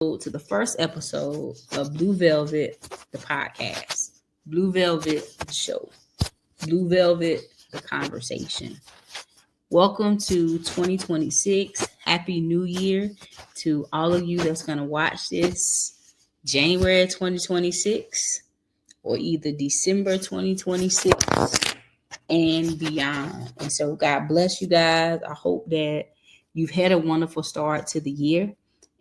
to the first episode of Blue Velvet, the podcast, Blue Velvet, the show, Blue Velvet, the conversation. Welcome to 2026. Happy New Year to all of you that's going to watch this January 2026 or either December 2026 and beyond. And so God bless you guys. I hope that you've had a wonderful start to the year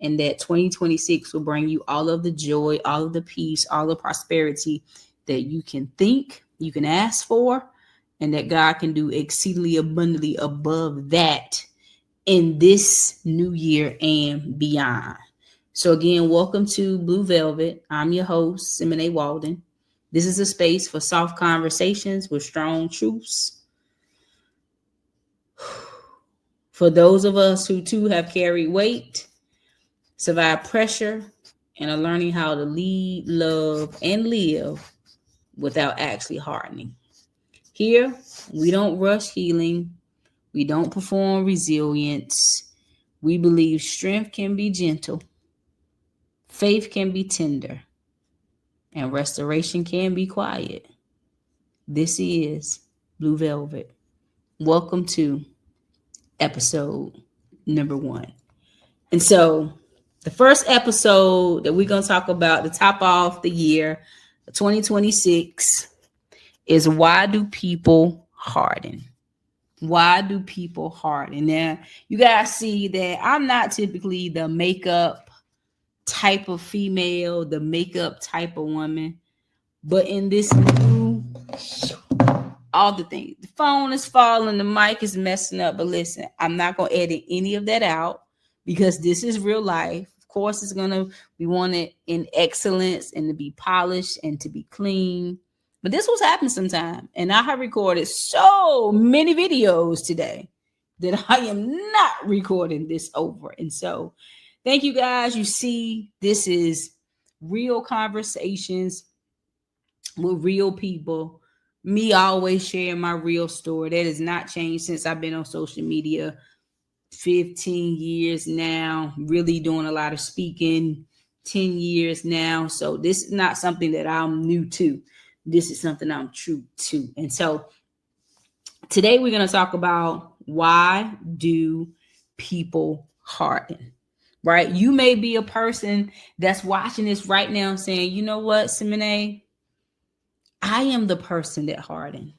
and that 2026 will bring you all of the joy, all of the peace, all the prosperity that you can think, you can ask for, and that God can do exceedingly abundantly above that in this new year and beyond. So again, welcome to Blue Velvet. I'm your host, Simene Walden. This is a space for soft conversations with strong truths. For those of us who too have carried weight, survived pressure, and are learning how to lead, love, and live without actually hardening. Here, we don't rush healing. We don't perform resilience. We believe strength can be gentle, faith can be tender, and restoration can be quiet. This is Blue Velvet. Welcome to episode number 1. And so the first episode that we're going to talk about to top off the year 2026 is why do people harden? Why do people harden? Now, you guys see that I'm not typically the makeup type of female, the makeup type of woman, but in this new, all the things, the phone is falling, the mic is messing up, but listen, I'm not going to edit any of that out because this is real life. Of course, we want it in excellence and to be polished and to be clean. But this was happening sometime. And I have recorded so many videos today that I am not recording this over. And so thank you guys. You see, this is real conversations with real people. Me always sharing my real story. That has not changed since I've been on social media. 15 years now, really doing a lot of speaking, 10 years now. So this is not something that I'm new to. This is something I'm true to. And so today we're going to talk about why do people harden, right? You may be a person that's watching this right now saying, you know what, Simene, I am the person that hardened.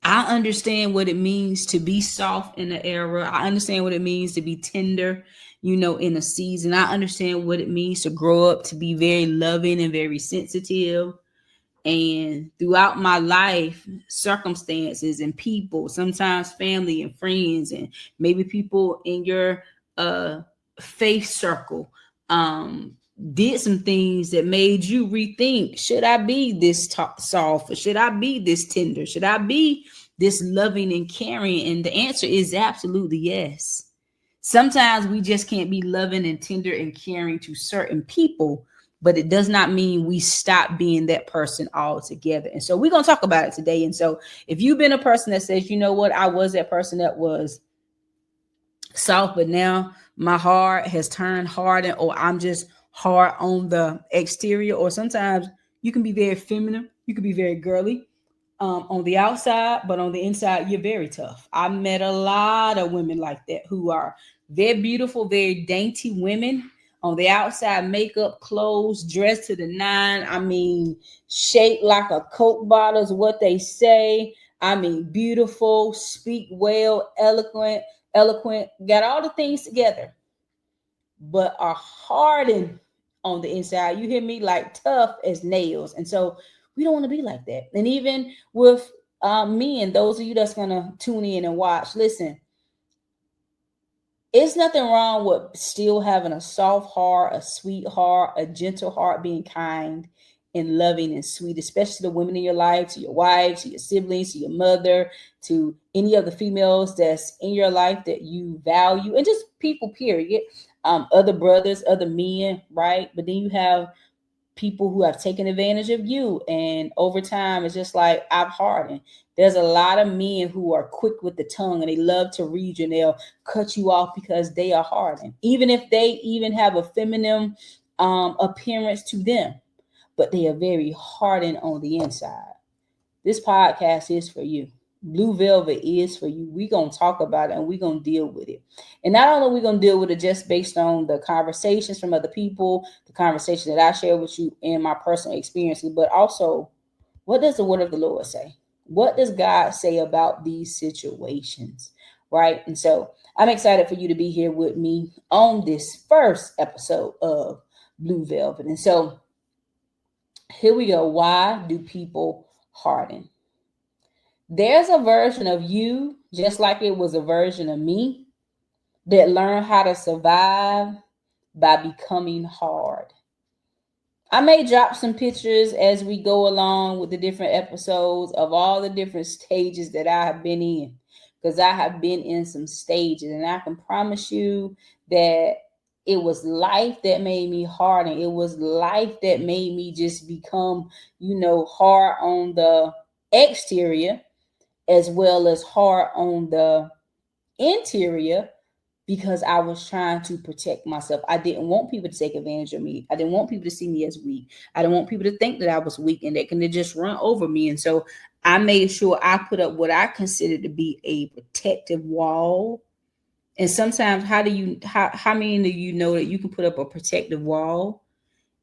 I understand what it means to be soft in the era. I understand what it means to be tender, in a season. I understand what it means to grow up to be very loving and very sensitive. And throughout my life, circumstances and people, sometimes family and friends, and maybe people in your faith circle, did some things that made you rethink, should I be this soft, or should I be this tender? Should I be this loving and caring? And the answer is absolutely yes. Sometimes we just can't be loving and tender and caring to certain people, but it does not mean we stop being that person altogether. And so we're going to talk about it today. And so if you've been a person that says, you know what, I was that person that was soft, but now my heart has turned hardened, or I'm just hard on the exterior, or sometimes you can be very feminine, you can be very girly on the outside, but on the inside you're very tough. I've met a lot of women like that who are very beautiful, very dainty women. On the outside, makeup, clothes, dressed to the nine. I mean, shaped like a Coke bottle is what they say. I mean, beautiful, speak well, eloquent, got all the things together, but are hardened on the inside. You hear me? Like tough as nails. And so we don't want to be like that. And even with me and those of you that's going to tune in and watch, listen, it's nothing wrong with still having a soft heart, a sweet heart, a gentle heart, being kind and loving and sweet, especially to the women in your life, to your wives, to your siblings, to your mother, to any of the females that's in your life that you value, and just people, period. Other brothers, other men, right? But then you have people who have taken advantage of you. And over time, it's just like, I've hardened. There's a lot of men who are quick with the tongue and they love to read you and they'll cut you off because they are hardened. Even if they even have a feminine appearance to them, but they are very hardened on the inside. This podcast is for you. Blue Velvet is for you. We're going to talk about it and we're going to deal with it. And not only are we going to deal with it just based on the conversations from other people, the conversation that I share with you and my personal experiences, but also, what does the word of the Lord say? What does God say about these situations? Right? And so I'm excited for you to be here with me on this first episode of Blue Velvet. And so here we go. Why do people harden? There's a version of you, just like it was a version of me, that learned how to survive by becoming hard. I may drop some pictures as we go along with the different episodes of all the different stages that I have been in, because I have been in some stages, and I can promise you that it was life that made me harden. It was life that made me just become, hard on the exterior as well as hard on the interior, because I was trying to protect myself. I didn't want people to take advantage of me. I didn't want people to see me as weak. I didn't want people to think that I was weak and that can just run over me. And so I made sure I put up what I considered to be a protective wall. And sometimes how many of you know that you can put up a protective wall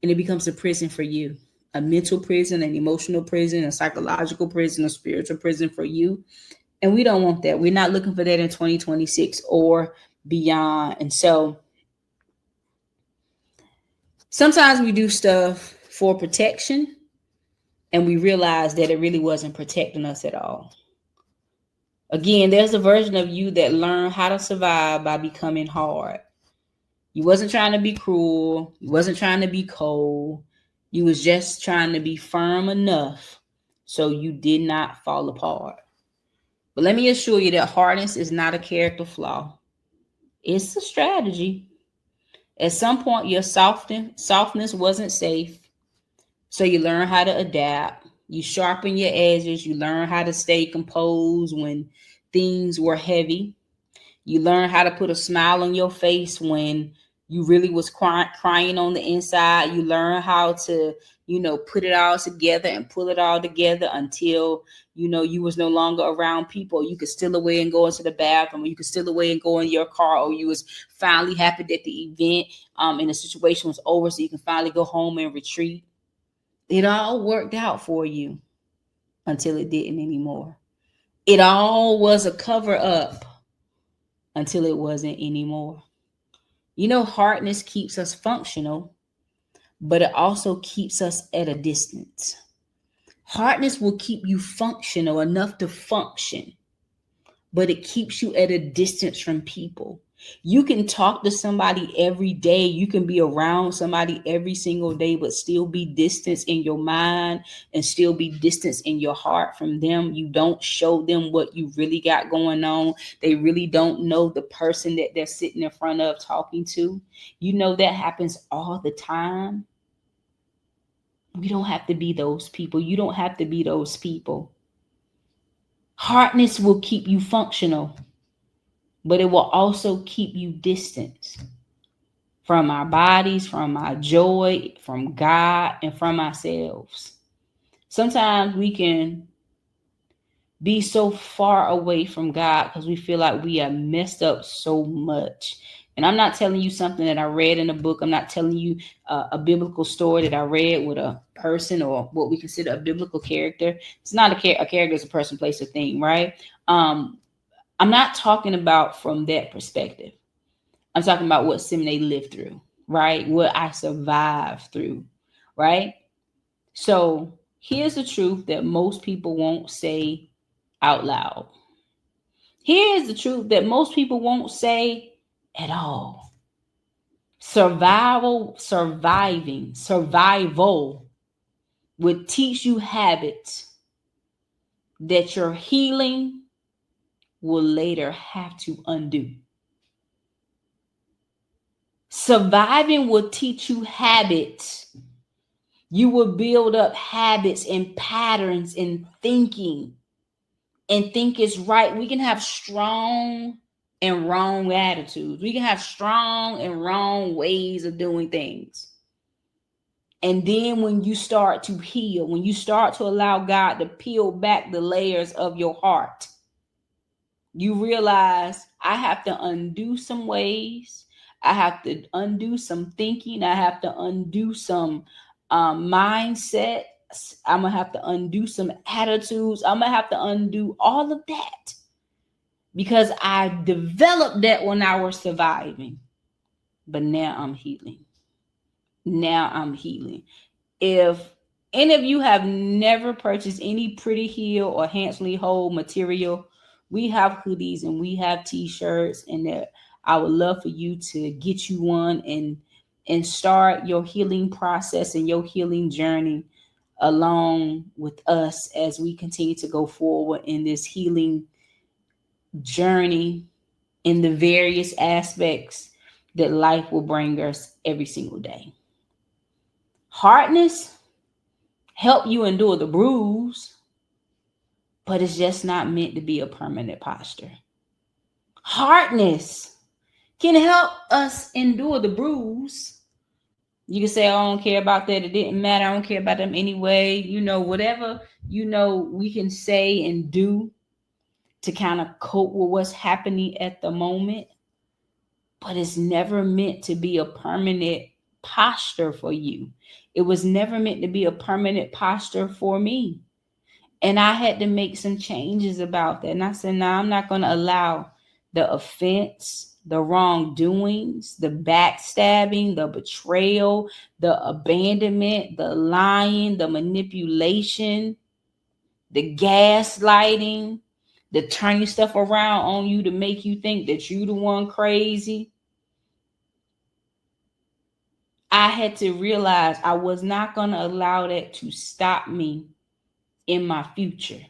and it becomes a prison for you? A mental prison, an emotional prison, a psychological prison, a spiritual prison for you. And we don't want that. We're not looking for that in 2026 or beyond. And so sometimes we do stuff for protection and we realize that it really wasn't protecting us at all. Again, there's a version of you that learned how to survive by becoming hard. You wasn't trying to be cruel. You wasn't trying to be cold. You was just trying to be firm enough so you did not fall apart. But let me assure you that hardness is not a character flaw. It's a strategy. At some point, your softness wasn't safe. So you learn how to adapt. You sharpen your edges. You learn how to stay composed when things were heavy. You learn how to put a smile on your face when you really was crying on the inside. You learn how to, put it all together and pull it all together until, you was no longer around people. You could steal away and go into the bathroom, or you could steal away and go in your car, or you was finally happy that the event and the situation was over so you can finally go home and retreat. It all worked out for you until it didn't anymore. It all was a cover up until it wasn't anymore. Hardness keeps us functional, but it also keeps us at a distance. Hardness will keep you functional enough to function, but it keeps you at a distance from people. You can talk to somebody every day. You can be around somebody every single day, but still be distance in your mind and still be distance in your heart from them. You don't show them what you really got going on. They really don't know the person that they're sitting in front of talking to. That happens all the time. We don't have to be those people. You don't have to be those people. Hardness will keep you functional, but it will also keep you distant from our bodies, from our joy, from God, and from ourselves. Sometimes we can be so far away from God because we feel like we are messed up so much. And I'm not telling you something that I read in a book. I'm not telling you a biblical story that I read with a person or what we consider a biblical character. It's not a character, it's a person, place, or thing, right? I'm not talking about from that perspective. I'm talking about what Simene lived through, right? What I survived through, right? So here's the truth that most people won't say out loud. Here's the truth that most people won't say at all. Survival would teach you habits that your healing will later have to undo. Surviving will teach you habits You will build up habits and patterns in thinking and think it's right. We can have strong and wrong attitudes. We can have strong and wrong ways of doing things. And then when you start to heal, when you start to allow God to peel back the layers of your heart, you realize I have to undo some ways. I have to undo some thinking. I have to undo some mindset. I'm going to have to undo some attitudes. I'm going to have to undo all of that because I developed that when I was surviving. But now I'm healing. Now I'm healing. If any of you have never purchased any Pretty Heal or Handsomely Whole material, we have hoodies and we have t-shirts, and that I would love for you to get you one and start your healing process and your healing journey along with us as we continue to go forward in this healing journey in the various aspects that life will bring us every single day. Hardness help you endure the bruise, but it's just not meant to be a permanent posture. Hardness can help us endure the bruise. You can say, I don't care about that. It didn't matter. I don't care about them anyway. You know, whatever, you know, we can say and do to kind of cope with what's happening at the moment. But it's never meant to be a permanent posture for you. It was never meant to be a permanent posture for me. And I had to make some changes about that. And I said, no, I'm not going to allow the offense, the wrongdoings, the backstabbing, the betrayal, the abandonment, the lying, the manipulation, the gaslighting, the turning stuff around on you to make you think that you the one crazy. I had to realize I was not going to allow that to stop me in my future.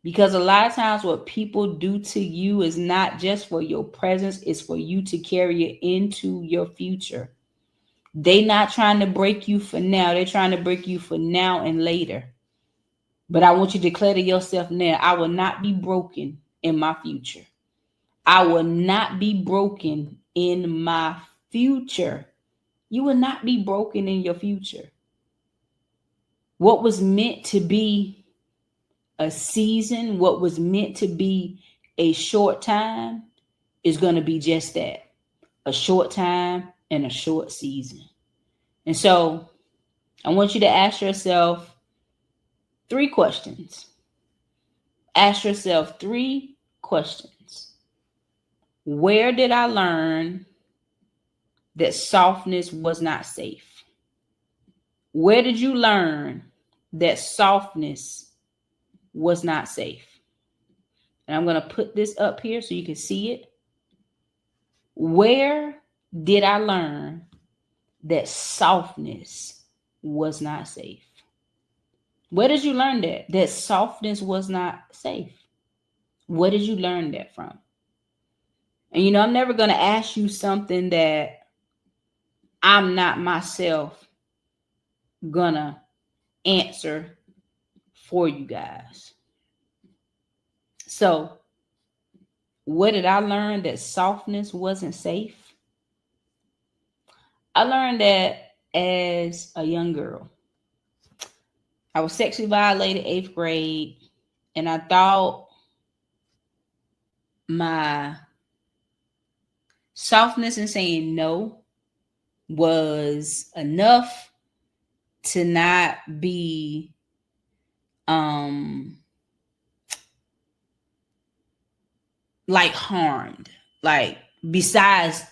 Because a lot of times what people do to you is not just for your presence, it's for you to carry it into your future. They're not trying to break you for now. They're trying to break you for now and later. But I want you to declare to yourself now, I will not be broken in my future. I will not be broken in my future. You will not be broken in your future. What was meant to be a season, what was meant to be a short time, is going to be just that, a short time and a short season. And so I want you to ask yourself 3 questions. Ask yourself 3 questions. Where did I learn that softness was not safe? Where did you learn that softness was not safe? And I'm going to put this up here so you can see it. Where did I learn that softness was not safe? Where did you learn that softness was not safe? Where did you learn that from? And you know, I'm never going to ask you something that I'm not myself gonna answer for you guys. So, where did I learn that softness wasn't safe? I learned that as a young girl. I was sexually violated 8th grade, and I thought my softness in saying no was enough to not be like harmed, like besides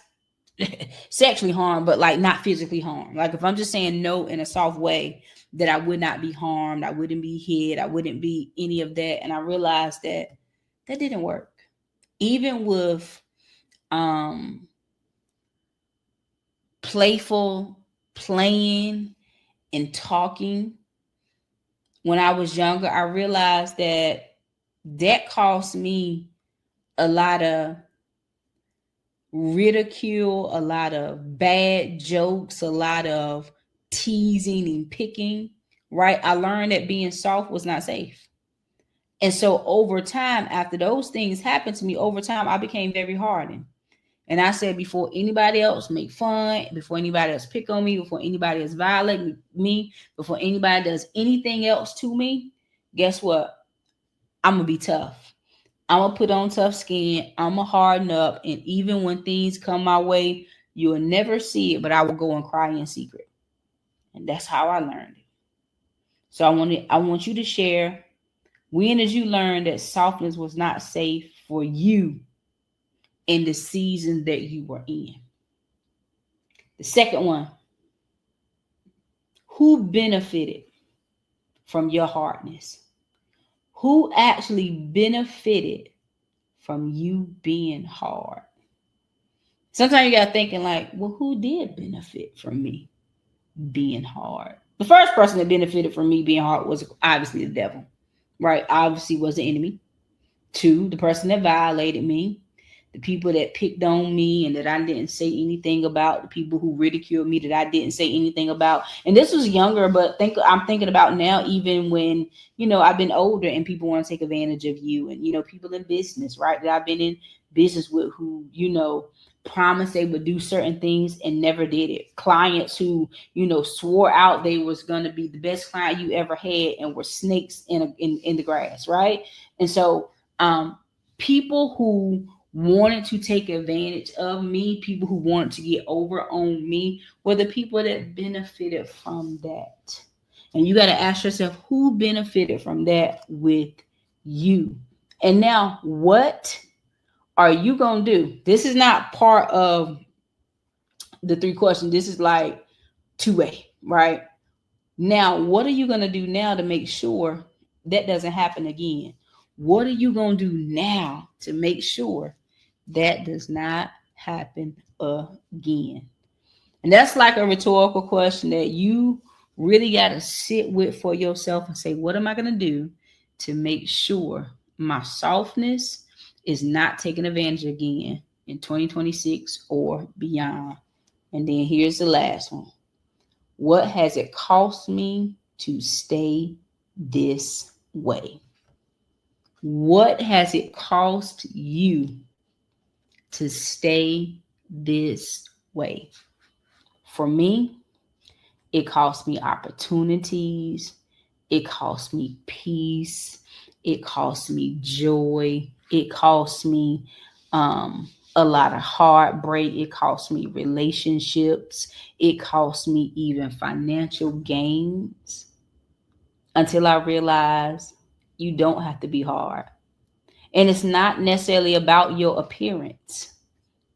sexually harmed, but like not physically harmed. Like if I'm just saying no in a soft way, that I would not be harmed, I wouldn't be hit, I wouldn't be any of that. And I realized that that didn't work. Even with playful playing and talking when I was younger, I realized that that cost me a lot of ridicule, a lot of bad jokes, a lot of teasing and picking, right? I learned that being soft was not safe. And so over time, after those things happened to me, over time, I became very hardened. And I said, before anybody else make fun, before anybody else pick on me, before anybody else violate me, before anybody does anything else to me, guess what? I'm going to be tough. I'm going to put on tough skin. I'm going to harden up. And even when things come my way, you'll never see it, but I will go and cry in secret. And that's how I learned it. So I want you to share, when did you learn that softness was not safe for you in the season that you were in? The second one, who benefited from your hardness? Who actually benefited from you being hard? Sometimes you got thinking like, well, who did benefit from me being hard? The first person that benefited from me being hard was obviously the devil, right? Obviously was the enemy. 2, the person that violated me, the people that picked on me and that I didn't say anything about, the people who ridiculed me that I didn't say anything about. And this was younger, but I'm thinking about now, even when, I've been older and people want to take advantage of you, and, people in business, right? That I've been in business with who, promised they would do certain things and never did it. Clients who, swore out they was going to be the best client you ever had and were snakes in the grass, right? And so, people who wanted to take advantage of me, people who wanted to get over on me, were the people that benefited from that. And you got to ask yourself, who benefited from that with you? And now, what are you going to do? This is not part of the 3 questions. This is like 2A, right? Now, what are you going to do now to make sure that doesn't happen again? What are you going to do now to make sure that does not happen again? And that's like a rhetorical question that you really got to sit with for yourself and say, what am I going to do to make sure my softness is not taken advantage again in 2026 or beyond? And then here's the last one. What has it cost me to stay this way? What has it cost you to stay this way? For me, it cost me opportunities. It cost me peace. It cost me joy. It cost me a lot of heartbreak. It cost me relationships. It cost me even financial gains, until I realized you don't have to be hard. And it's not necessarily about your appearance.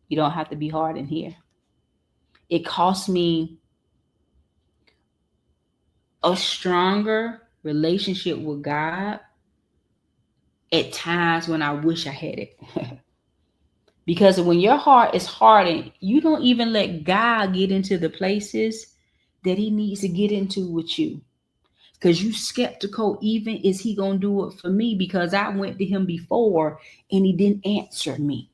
You don't have to be hard in here. It cost me a stronger relationship with God at times when I wish I had it. Because when your heart is hardened, you don't even let God get into the places that he needs to get into with you. Because you skeptical, even is he going to do it for me? Because I went to him before and he didn't answer me.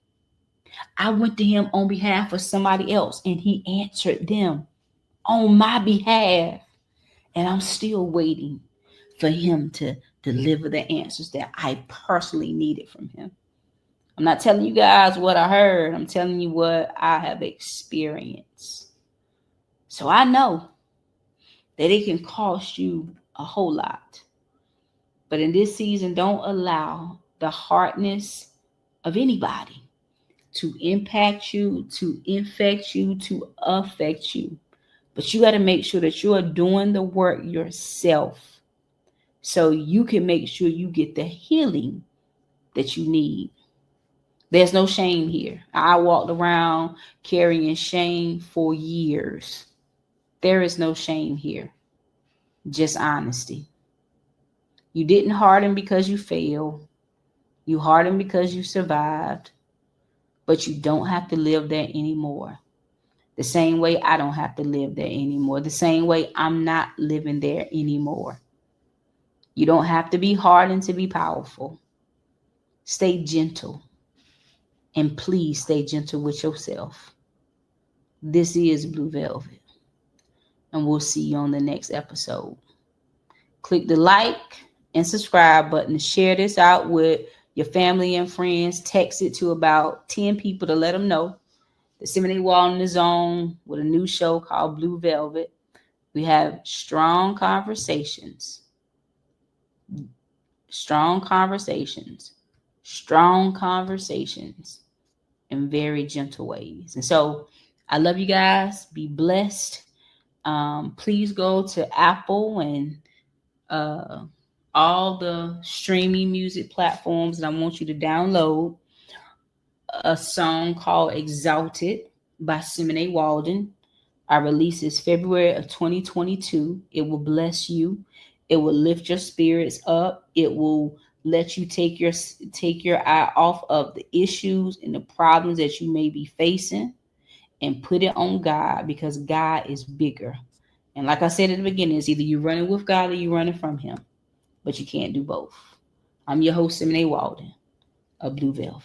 I went to him on behalf of somebody else and he answered them on my behalf. And I'm still waiting for him to deliver the answers that I personally needed from him. I'm not telling you guys what I heard. I'm telling you what I have experienced. So I know that it can cost you a whole lot. But in this season, don't allow the hardness of anybody to impact you, to infect you, to affect you. But you got to make sure that you are doing the work yourself so you can make sure you get the healing that you need. There's no shame here. I walked around carrying shame for years. There is no shame here, just honesty. You didn't harden because you failed. You hardened because you survived. But you don't have to live there anymore. The same way I don't have to live there anymore. The same way I'm not living there anymore. You don't have to be hardened to be powerful. Stay gentle. And please stay gentle with yourself. This is Blue Velvet. and we'll see you on the next episode. Click the like and subscribe button. Share this out with your family and friends. Text it to about 10 people to let them know that Simene Walden is on with a new show called Blue Velvet. We have strong conversations, strong conversations, strong conversations in very gentle ways. And so I love you guys. Be blessed. Please go to Apple and all the streaming music platforms, and I want you to download a song called Exalted by Simene Walden. Our release is February of 2022. It will bless you. It will lift your spirits up. It will let you take your eye off of the issues and the problems that you may be facing and put it on God, because God is bigger. And like I said at the beginning, it's either you're running with God or you're running from him, but you can't do both. I'm your host, Simene Walden of Blue Velvet.